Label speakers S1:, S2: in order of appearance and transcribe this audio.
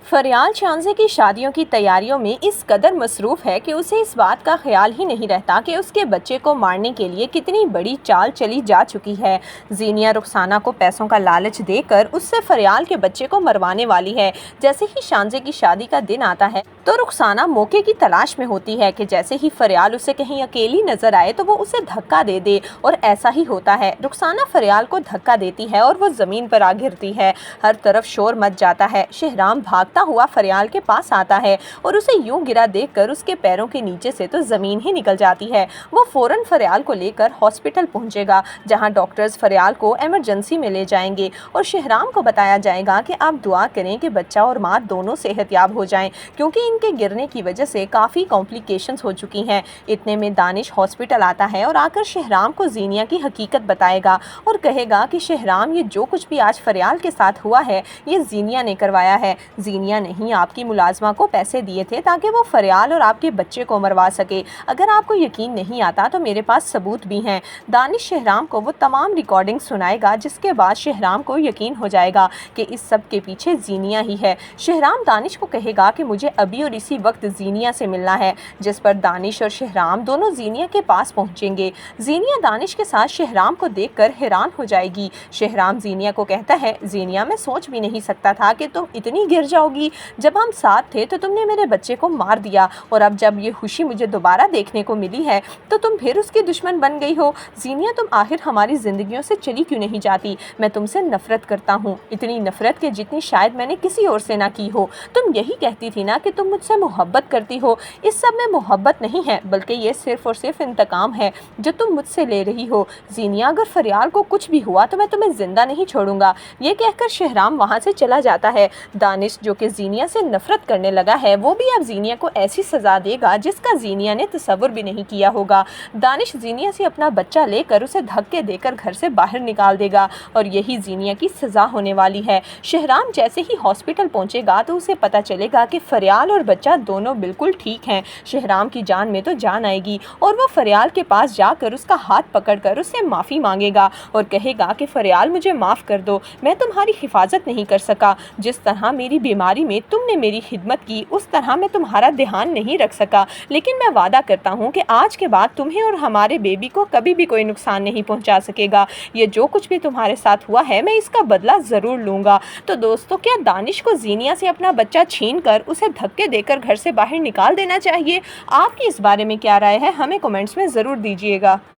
S1: फरियाल शानज़े की शादियों की तैयारियों में इस कदर मसरूफ़ है कि उसे इस बात का ख्याल ही नहीं रहता कि उसके बच्चे को मारने के लिए कितनी बड़ी चाल चली जा चुकी है। ज़ीनिया रुखसाना को पैसों का लालच देकर उससे फरियाल के बच्चे को मरवाने वाली है। जैसे ही शानज़े की शादी का दिन आता है तो रुखसाना मौके की तलाश में होती है कि जैसे ही फरियाल उसे कहीं अकेली नजर आए तो वो उसे धक्का दे दे, और ऐसा ही होता है। रुखसाना फरियाल को धक्का देती है और वो ज़मीन पर आ गिरती है। हर तरफ शोर मच जाता है। शहराम भागता हुआ फरियाल के पास आता है और उसे यूं गिरा देखकर उसके पैरों के नीचे से तो ज़मीन ही निकल जाती है। वो फौरन फरियाल को लेकर हॉस्पिटल पहुंचेगा, जहां डॉक्टर्स फरियाल को इमरजेंसी में ले जाएंगे और शहराम को बताया जाएगा कि आप दुआ करें कि बच्चा और माँ दोनों सेहतयाब हो जाएं, क्योंकि इनके गिरने की वजह से काफ़ी कॉम्प्लिकेशंस हो चुकी हैं। इतने में दानिश हॉस्पिटल आता है और आकर शहराम को ज़ीनिया की हकीकत बताएगा और कहेगा कि शहराम, ये जो कुछ भी आज फरियाल के साथ हुआ है ये ज़ीनिया ने करवाया है। ज़ीनिया नहीं, आपकी मुलाजमा को पैसे दिए थे ताकि वो फरियाल और आपके बच्चे को मरवा सके। अगर आपको यकीन नहीं आता तो मेरे पास सबूत भी हैं। दानिश शहराम को वो तमाम रिकॉर्डिंग सुनाएगा, जिसके बाद शहराम को यकीन हो जाएगा कि इस सब के पीछे ज़ीनिया ही है। शहराम दानिश को कहेगा कि मुझे अभी और इसी वक्त ज़ीनिया से मिलना है, जिस पर दानिश और शहराम दोनों ज़ीनिया के पास पहुंचेंगे। ज़ीनिया दानिश के साथ शहराम को देखकर हैरान हो जाएगी। शहराम ज़ीनिया को कहता है, ज़ीनिया, मैं सोच भी नहीं सकता था कि तुम इतनी गिर जाओगी। जब हम साथ थे तो तुमने मेरे बच्चे को मार दिया, और अब जब ये खुशी मुझे दोबारा देखने को मिली है तो तुम फिर उसकी दुश्मन बन गई हो। ज़ीनिया, तुम आखिर हमारी ज़िंदगियों से चली क्यों नहीं जाती? मैं तुमसे नफ़रत करता हूँ, इतनी नफ़रत के जितनी शायद मैंने किसी और से ना की हो। तुम यही कहती थी ना कि तुम मुझसे मोहब्बत करती हो। इस सब में मोहब्बत नहीं है, बल्कि ये सिर्फ़ और सिर्फ इंतकाम है जो तुम मुझसे ले रही हो। ज़ीनिया, अगर फरियाल को कुछ भी हुआ तो मैं तुम्हें ज़िंदा नहीं छोड़ूंगा। ये कहकर शहराम वहाँ से चला जाता है। दानिश, जो कि ज़ीनिया से नफ़रत करने लगा है, वो भी अब ज़ीनिया को ऐसी सज़ा देगा जिसका ज़ीनिया ने तसव्वुर भी नहीं किया होगा। दानिश ज़ीनिया से अपना बच्चा लेकर उसे धक्के देकर घर से बाहर निकाल देगा, और यही ज़ीनिया की सज़ा होने वाली है। शहराम जैसे ही हॉस्पिटल पहुंचेगा तो उसे पता चलेगा कि फरियाल और बच्चा दोनों बिल्कुल ठीक हैं। शहराम की जान में तो जान आएगी, और वो फरियाल के पास जाकर उसका हाथ पकड़कर उससे माफ़ी मांगेगा और कहेगा कि फरियाल, मुझे माफ़ कर दो, मैं तुम्हारी हिफाजत नहीं कर सका। जिस तरह मेरी बीमारी में तुमने मेरी खिदमत की, उस तरह मैं तुम्हारा ध्यान नहीं रख सका, लेकिन मैं वादा करता हूँ कि आज के बाद तुम्हें और हमारे बेबी को कभी भी कोई नुकसान नहीं पहुँचा सकेगा। ये जो कुछ भी तुम्हारे साथ हुआ है मैं इसका बदला ज़रूर लूँगा। तो दोस्तों, क्या दानिश को ज़ीनिया से अपना बच्चा छीन कर उसे धक्के देकर घर से बाहर निकाल देना चाहिए? आपकी इस बारे में क्या राय है? हमें कमेंट्स में ज़रूर दीजिएगा।